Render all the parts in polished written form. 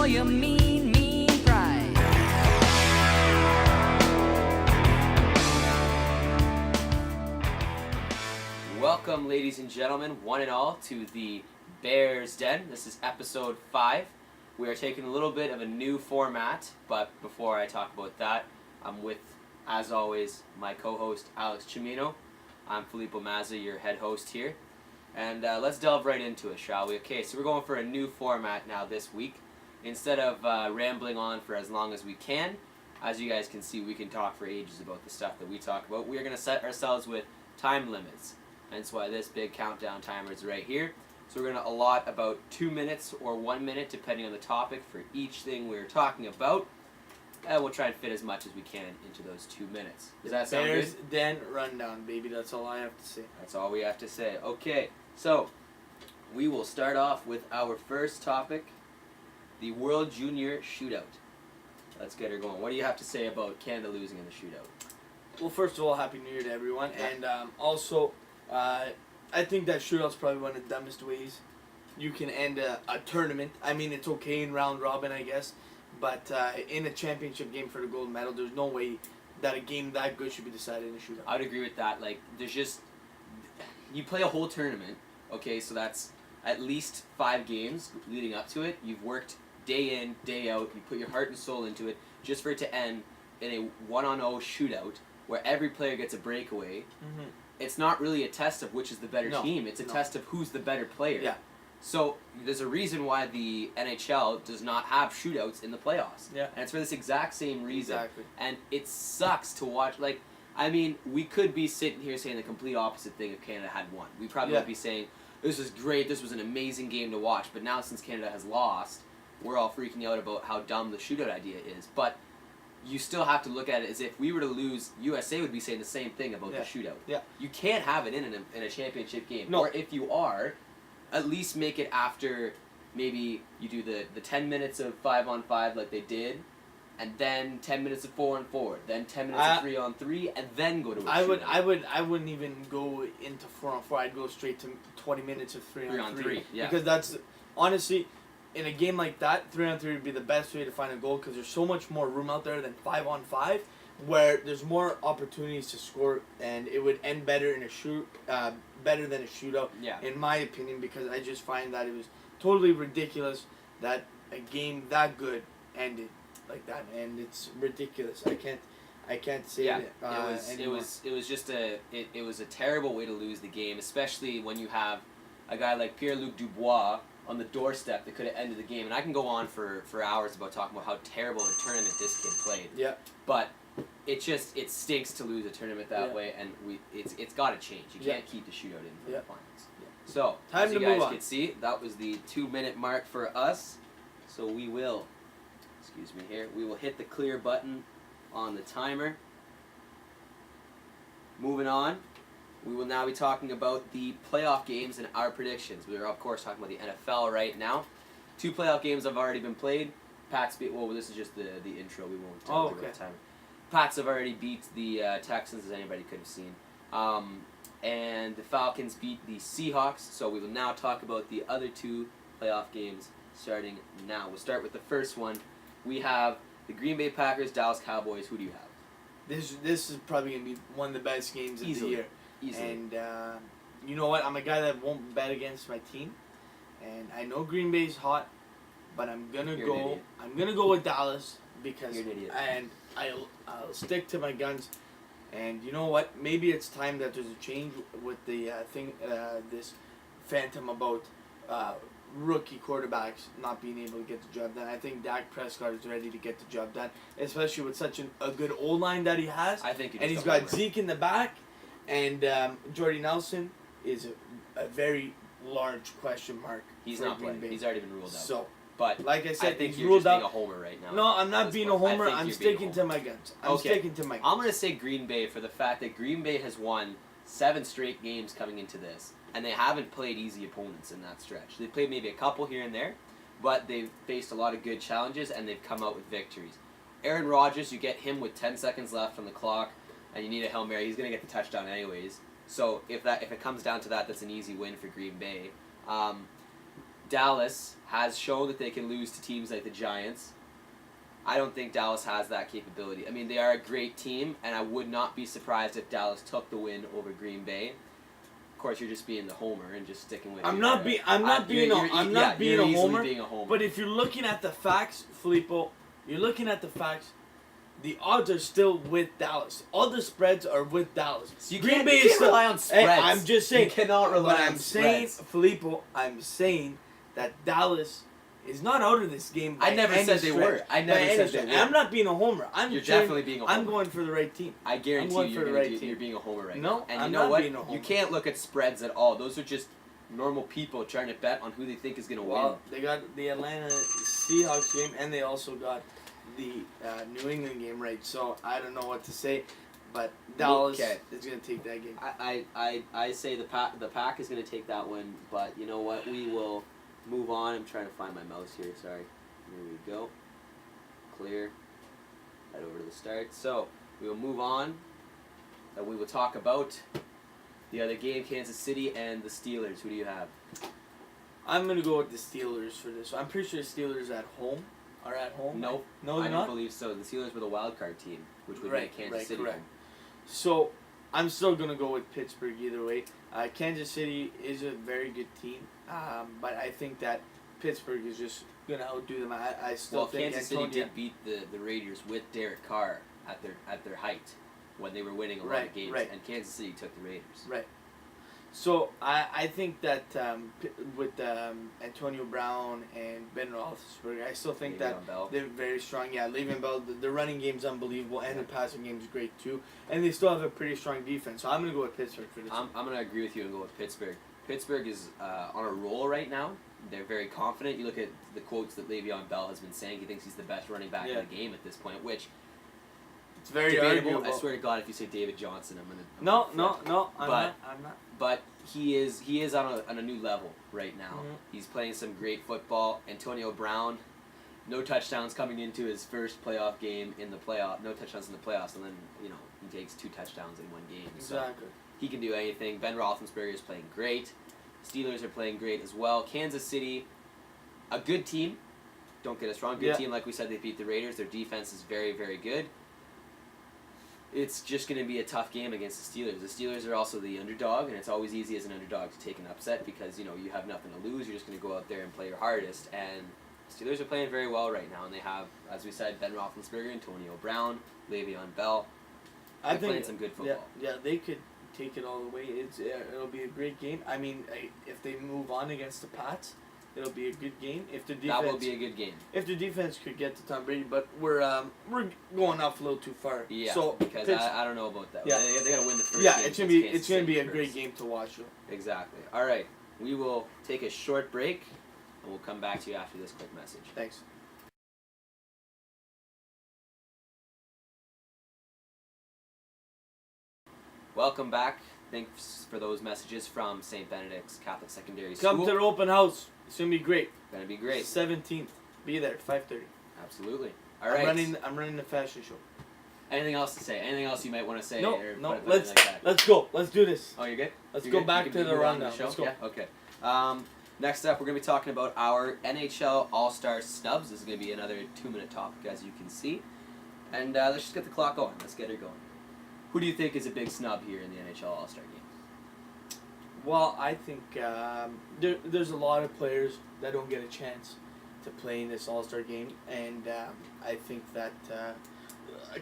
for your mean, mean pride. Welcome, ladies and gentlemen, one and all, to the Bears Den. This is episode 5. We are taking a little bit of a new format, but before I talk about that, I'm with, as always, my co-host Alex Cimino. I'm Filippo Mazza, your head host here. And let's delve right into it, shall we? Okay, so we're going for a new format now this week. Instead of rambling on for as long as we can, as you guys can see, we can talk for ages about the stuff that we talk about. We are going to set ourselves with time limits. That's why this big countdown timer is right here. So we're going to allot about 2 minutes or 1 minute, depending on the topic, for each thing we're talking about. And we'll try and fit as much as we can into those 2 minutes. Does that sound Bears good? Den rundown, baby. That's all I have to say. That's all we have to say. Okay, so we will start off with our first topic, the World Junior Shootout. Let's get her going. What do you have to say about Canada losing in the shootout? Well, first of all, Happy New Year to everyone. And also, I think that shootout's probably one of the dumbest ways you can end a tournament. I mean, it's okay in round robin, I guess. But in a championship game for the gold medal, there's no way that a game that good should be decided in a shootout. I would agree with that. Like, there's just... You play a whole tournament, okay, so that's at least 5 games leading up to it. You've worked day in, day out. You put your heart and soul into it just for it to end in a 1-on-0 shootout where every player gets a breakaway. Mm-hmm. It's not really a test of which is the better team. It's a test of who's the better player. Yeah. So there's a reason why the NHL does not have shootouts in the playoffs. Yeah. And it's for this exact same reason. Exactly. And it sucks to watch. Like, I mean, we could be sitting here saying the complete opposite thing if Canada had won. We probably would be saying, this is great, this was an amazing game to watch. But now since Canada has lost, we're all freaking out about how dumb the shootout idea is. But you still have to look at it as if we were to lose, USA would be saying the same thing about the shootout. Yeah. You can't have it in a championship game. No. Or if you are, at least make it after maybe you do the 10 minutes of 5-on-5 like they did, and then 10 minutes of 4-on-4, then 10 minutes of 3-on-3, and then go to a shootout. I wouldn't even go into 4-on-4. I'd go straight to 20 minutes of 3-on-3. Yeah. Because that's, honestly, in a game like that, 3-on-3 would be the best way to find a goal because there's so much more room out there than 5-on-5, where there's more opportunities to score, and it would end better in a better than a shootout, in my opinion, because I just find that it was totally ridiculous that a game that good ended like that, and it's ridiculous. I can't say it. It was just a terrible way to lose the game, especially when you have a guy like Pierre-Luc Dubois on the doorstep that could have ended the game. And I can go on for hours about talking about how terrible a tournament this kid played. Yeah. But it stinks to lose a tournament that way, and it's got to change. You can't keep the shootout in for the finals. Yeah. So, Time as you to guys move on. can see, that was the 2-minute mark for us. So we will, we will hit the clear button on the timer. Moving on, we will now be talking about the playoff games and our predictions. We are, of course, talking about the NFL right now. 2 playoff games have already been played. Pats beat, well, this is just the intro. We won't talk about the timer. Pats have already beat the Texans, as anybody could have seen. And the Falcons beat the Seahawks. So we will now talk about the other 2 playoff games starting now. We'll start with the first one. We have the Green Bay Packers, Dallas Cowboys. Who do you have? This is probably going to be one of the best games of the year. Easily. And you know what? I'm a guy that won't bet against my team. And I know Green Bay's hot, but I'm gonna go with Dallas because You're an idiot. And I'll stick to my guns. And you know what? Maybe it's time that there's a change with the this phantom about rookie quarterbacks not being able to get the job done. I think Dak Prescott is ready to get the job done, especially with such a good O-line that he has. I think and he's got Zeke in the back, and Jordy Nelson is a very large question mark. He's not playing. He's already been ruled out. So, but like I said, I think he's you're ruled just out. being a homer right now. No, I'm not being a homer. I'm sticking to my guns. I'm sticking to my guns. I'm going to say Green Bay for the fact that Green Bay has won 7 straight games coming into this, and they haven't played easy opponents in that stretch. They played maybe a couple here and there, but they've faced a lot of good challenges, and they've come out with victories. Aaron Rodgers, you get him with 10 seconds left on the clock, and you need a Hail Mary. He's going to get the touchdown anyways. So if it comes down to that, that's an easy win for Green Bay. Dallas has shown that they can lose to teams like the Giants. I don't think Dallas has that capability. I mean, they are a great team, and I would not be surprised if Dallas took the win over Green Bay. Of course, you're just being the homer and just sticking with. I'm not being a homer. Being a homer. But if you're looking at the facts, Filippo, you're looking at the facts. The odds are still with Dallas. All the spreads are with Dallas. So you can't rely on spreads. Hey, I'm just saying. You cannot rely on spreads. Filippo, I'm saying that Dallas is not out of this game. I never said they were. I never said they were. I'm not being a homer. You're definitely being a homer. I'm going for the right team. I guarantee you're being a homer right now. And I'm you know not what? being a homer. You can't look at spreads at all. Those are just normal people trying to bet on who they think is going to win. They got the Atlanta Seahawks game, and they also got the New England game right. So I don't know what to say, but Dallas is going to take that game. I say the pack is going to take that one, but you know what? We will move on. I'm trying to find my mouse here. Sorry. Here we go. Clear. Head over to the start. So we will move on, and we will talk about the other game, Kansas City and the Steelers. Who do you have? I'm going to go with the Steelers for this. I'm pretty sure the Steelers are at home. No, no, they're I not. don't believe so. The Steelers were the wild card team, which would make Kansas City. Correct. So I'm still going to go with Pittsburgh either way. Kansas City is a very good team, but I think that Pittsburgh is just going to outdo them. I still think Kansas City did beat the Raiders with Derek Carr at their height when they were winning a lot of games, and Kansas City took the Raiders. Right. So I think that with Antonio Brown and Ben Roethlisberger, I still think that they're very strong. Yeah, Le'Veon Bell, the running game's unbelievable, and the passing game's great too. And they still have a pretty strong defense. So I'm going to go with Pittsburgh for this. I'm going to agree with you and go with Pittsburgh. Pittsburgh is on a roll right now. They're very confident. You look at the quotes that Le'Veon Bell has been saying. He thinks he's the best running back in the game at this point, which it's very debatable. arguable. I swear to God, if you say David Johnson, I'm gonna. No, I'm not. But he is on a new level right now. Mm-hmm. He's playing some great football. Antonio Brown, no touchdowns coming into his first playoff game in the playoff. No touchdowns in the playoffs, and then he takes 2 touchdowns in one game. Exactly. So he can do anything. Ben Roethlisberger is playing great. Steelers are playing great as well. Kansas City, a good team. Don't get us wrong. Good team, like we said, they beat the Raiders. Their defense is very, very good. It's just going to be a tough game against the Steelers. The Steelers are also the underdog, and it's always easy as an underdog to take an upset because, you have nothing to lose. You're just going to go out there and play your hardest. And the Steelers are playing very well right now, and they have, as we said, Ben Roethlisberger, Antonio Brown, Le'Veon Bell. They're playing some good football. Yeah, they could take it all the way. It'll be a great game. I mean, if they move on against the Pats, it'll be a good game. If the defense, that will be a good game. If the defense could get to Tom Brady, but we're going off a little too far. Yeah, so because I don't know about that. Yeah, they got to win the first. Yeah, game it's gonna be a great game to watch. Exactly. All right, we will take a short break, and we'll come back to you after this quick message. Thanks. Welcome back. Thanks for those messages from St. Benedict's Catholic Secondary School. Come to the open house. It's gonna be great. Gonna be great. 17th. Be there. 5:30. Absolutely. All right. I'm running the fashion show. Anything else to say? Anything else you might want to say? No. Let's go. Let's do this. Oh, you're good. Let's go back to the rundown. Let's go. Yeah. Okay. Next up, we're gonna be talking about our NHL All-Star snubs. This is gonna be another 2-minute topic, as you can see. And let's just get the clock going. Let's get her going. Who do you think is a big snub here in the NHL All-Star game? Well, I think there's a lot of players that don't get a chance to play in this All-Star game, and I think that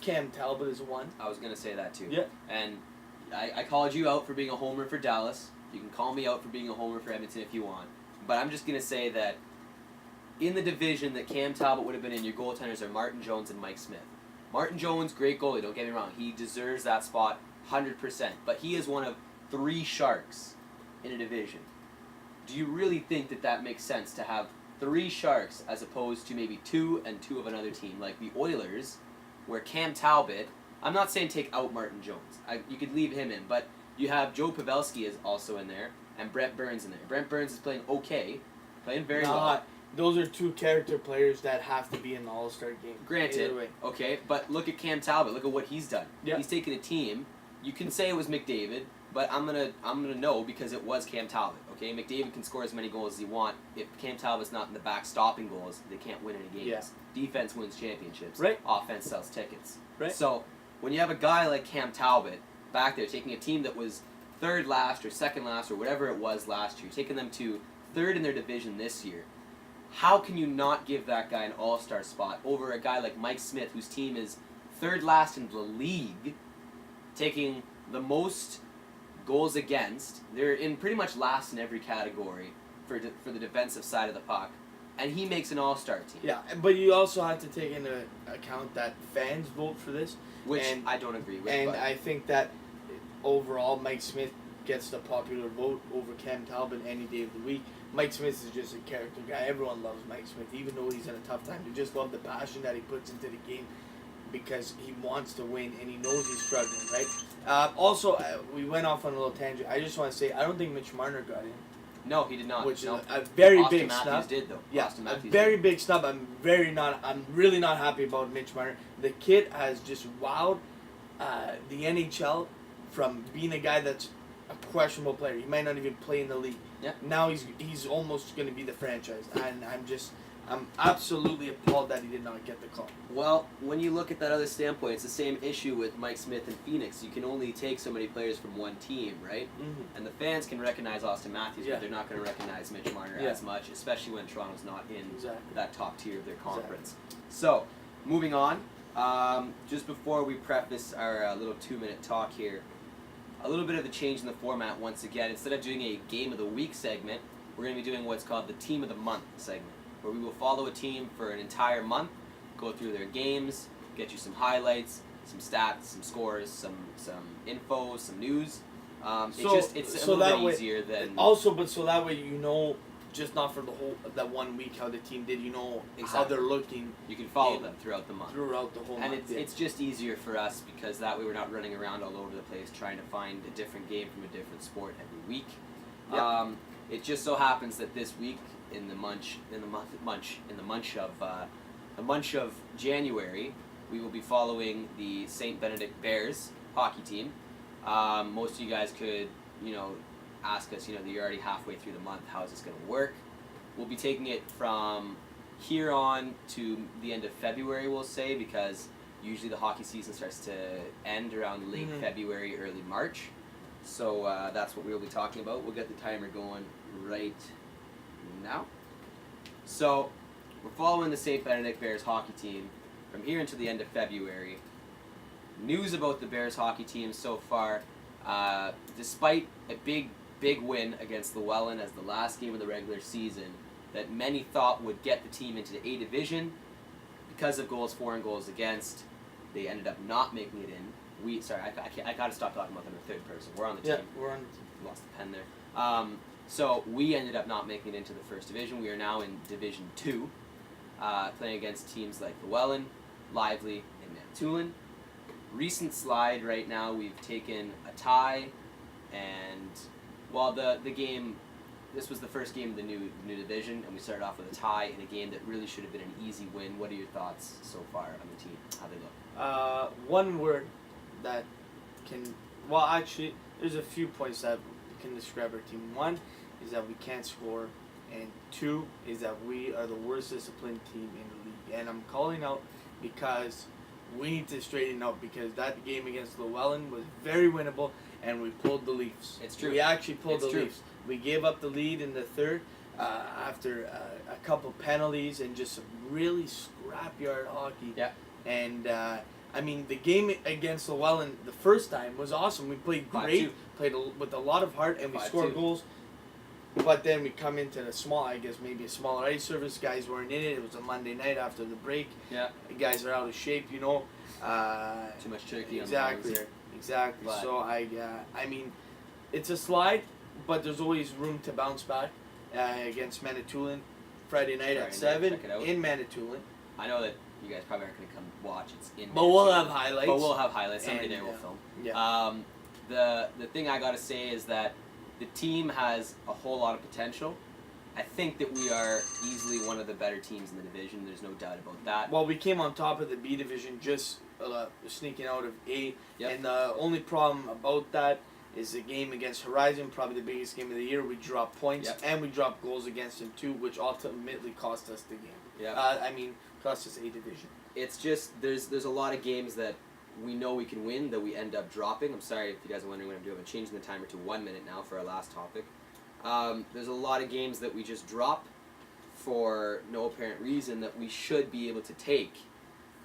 Cam Talbot is one. I was going to say that too. Yeah. And I called you out for being a homer for Dallas. You can call me out for being a homer for Edmonton if you want. But I'm just going to say that in the division that Cam Talbot would have been in, your goaltenders are Martin Jones and Mike Smith. Martin Jones, great goalie, don't get me wrong. He deserves that spot 100%. But he is one of 3 Sharks in a division. Do you really think that makes sense to have 3 Sharks as opposed to maybe 2 and 2 of another team? Like the Oilers, where Cam Talbot, I'm not saying take out Martin Jones. You could leave him in. But you have Joe Pavelski is also in there, and Brent Burns in there. Brent Burns is playing okay, playing very well. Those are 2 character players that have to be in the All-Star game. Granted, okay, but look at Cam Talbot. Look at what he's done. Yeah. He's taken a team. You can say it was McDavid. but I'm gonna know because it was Cam Talbot. Okay, McDavid can score as many goals as he want. If Cam Talbot's not in the back stopping goals, they can't win any games. Yeah. Defense wins championships. Right. Offense sells tickets. Right. So when you have a guy like Cam Talbot back there taking a team that was third last or second last or whatever it was last year, taking them to third in their division this year, how can you not give that guy an all-star spot over a guy like Mike Smith, whose team is third last in the league, taking the most goals against? They're in pretty much last in every category for the defensive side of the puck, and he makes an all-star team. Yeah, but you also have to take into account that fans vote for this, Which and I don't agree with. and but I think that overall Mike Smith gets the popular vote over Cam Talbot any day of the week. Mike Smith is just a character guy. Everyone loves Mike Smith, even though he's in a tough time. They just love the passion that he puts into the game because he wants to win and he knows he's struggling, right? Also, we went off on a little tangent. I just want to say I don't think Mitch Marner got in, no, he did not. which no. is a very Austin big Matthews snub. did though. Yeah, Austin a Matthews very did. big snub. I'm really not happy about Mitch Marner. The kid has just wowed the NHL from being a guy that's a questionable player. He might not even play in the league. Yeah. Now he's almost going to be the franchise, and I'm absolutely appalled that he did not get the call. Well, when you look at that other standpoint, it's the same issue with Mike Smith and Phoenix. You can only take so many players from one team, right? Mm-hmm. And the fans can recognize Austin Matthews, Yeah. but they're not going to recognize Mitch Marner Yeah. as much, especially when Toronto's not in Exactly. that top tier of their conference. So, moving on, just before we preface our little 2-minute talk here, a little bit of a change in the format once again. Instead of doing a Game of the Week segment, we're going to be doing what's called the Team of the Month segment, where we will follow a team for an entire month, go through their games, get you some highlights, some stats, some scores, some info, some news. It's a little bit easier than... Also, but so that way you know, just not for that 1 week how the team did, you know how Exactly. they're looking You can follow them throughout the month. throughout the whole And month. it's just easier for us because that way we're not running around all over the place trying to find a different game from a different sport every week. Yep. It just so happens that this week in the munch of January, we will be following the St. Benedict Bears hockey team. Most of you guys could, ask us, you're already halfway through the month, how is this going to work? We'll be taking it from here on to the end of February, we'll say, because usually the hockey season starts to end around late Mhm. February, early March. So that's what we'll be talking about. We'll get the timer going right now. So we're following the St. Benedict Bears hockey team from here until the end of February. News about the Bears hockey team so far, despite a big win against Llewellyn as the last game of the regular season that many thought would get the team into the A division, because of goals for and goals against, they ended up not making it in. I gotta stop talking about them in third person. We're on the Yeah, team. we're on. Lost the pen there. So we ended up not making it into the first division. We are now in Division 2, playing against teams like Llewellyn, Lively, and Manitoulin. Recent slide right now, we've taken a tie, and while the game, this was the first game of the new division, and we started off with a tie in a game that really should have been an easy win. What are your thoughts so far on the team? How they look? One word that can, well, actually, there's a few points that can describe our team. One is that we can't score, and two is that we are the worst disciplined team in the league. And I'm calling out because we need to straighten out, because that game against Llewellyn was very winnable, and we pulled the Leafs. It's true. We actually pulled It's the true. Leafs. We gave up the lead in the third after a couple penalties and just some really scrapyard hockey. Yeah. And the game against Llewellyn the first time was awesome. We played great, 5-2. played with a lot of heart, and we 5-2. scored goals. But then we come into the maybe a smaller ice service. Guys weren't in it. It was a Monday night after the break. Yeah. The guys are out of shape, Too much turkey exactly, on the bones. exactly. But- So it's a slide, but there's always room to bounce back against Manitoulin Friday night Friday at night, 7 check it out. in Manitoulin. I know that you guys probably aren't going to come watch. It's in. But we'll Manitoulin. have highlights. But we'll have highlights. Somebody And, there will film. Yeah. The thing I gotta say is that the team has a whole lot of potential. I think that we are easily one of the better teams in the division. There's no doubt about that. Well, we came on top of the B division, just sneaking out of A. Yep. And the only problem about that is the game against Horizon, probably the biggest game of the year. We dropped points Yep. and we dropped goals against them too, which ultimately cost us the game. Yeah. Cost us a division. It's just there's a lot of games that we know we can win that we end up dropping. I'm sorry if you guys are wondering what I'm doing. I'm changing the timer to 1 minute now for our last topic. There's a lot of games that we just drop for no apparent reason that we should be able to take,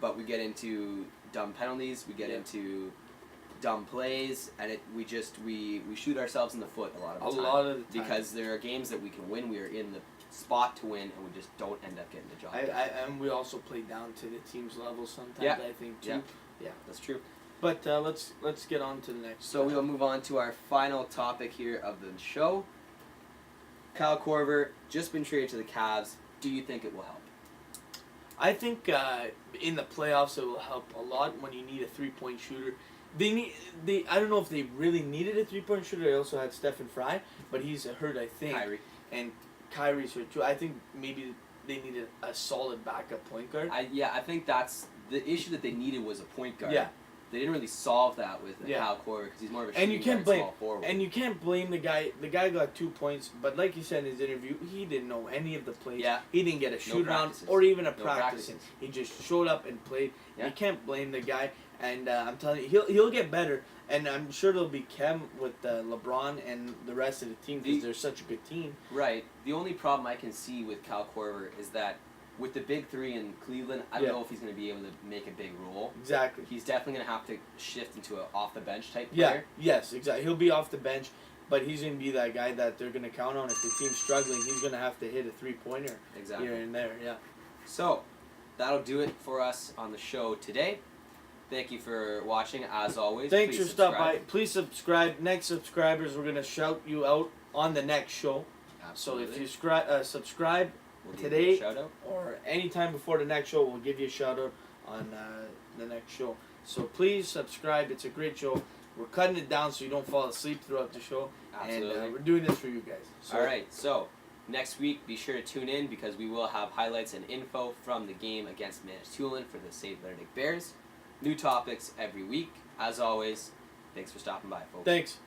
but we get into dumb penalties, we get into dumb plays, and we shoot ourselves in the foot a lot of the time. Because there are games that we can win, we are in the spot to win, and we just don't end up getting the job. And we also play down to the team's level sometimes. Yeah. I think too. Yeah. Yeah. That's true. But let's get on to the next. So we'll move on to our final topic here of the show. Kyle Korver just been traded to the Cavs. Do you think it will help? I think in the playoffs it will help a lot when you need a 3-point shooter. I don't know if they really needed a 3-point shooter. They also had Stephen Fry, but he's hurt, I think. Kyrie. And Kyrie's hurt too. I think maybe they needed a solid backup point guard. I think that's the issue that they needed was a point guard. Yeah. They didn't really solve that with Kyle Korver because he's more of a shooting guard, small forward. And you can't blame the guy. The guy got 2 points, but like you said in his interview, he didn't know any of the plays. Yeah. He didn't get a shoot around practices. or even a No practice. practices. He just showed up and played. Yeah. You can't blame the guy. And I'm telling you, he'll get better. And I'm sure there'll be chem with LeBron and the rest of the team because they're such a good team. Right. The only problem I can see with Kyle Korver is that with the big three in Cleveland, I don't know if he's going to be able to make a big role. Exactly. He's definitely going to have to shift into an off-the-bench type Yeah. player. Yes. Exactly. He'll be off the bench, but he's going to be that guy that they're going to count on if the team's struggling. He's going to have to hit a 3-pointer Exactly. here and there. Yeah. So, that'll do it for us on the show today. Thank you for watching, as always. Thanks Please for stopping by. subscribe. Please subscribe. Next subscribers, we're going to shout you out on the next show. Absolutely. So if you subscribe We'll give today you a shout out. or anytime before the next show, we'll give you a shout out on the next show. So please subscribe. It's a great show. We're cutting it down so you don't fall asleep throughout the show. Absolutely. And we're doing this for you guys. So, All right, so next week, be sure to tune in because we will have highlights and info from the game against Manitoulin for the St. Benedict Bears. New topics every week. As always, thanks for stopping by, folks. Thanks.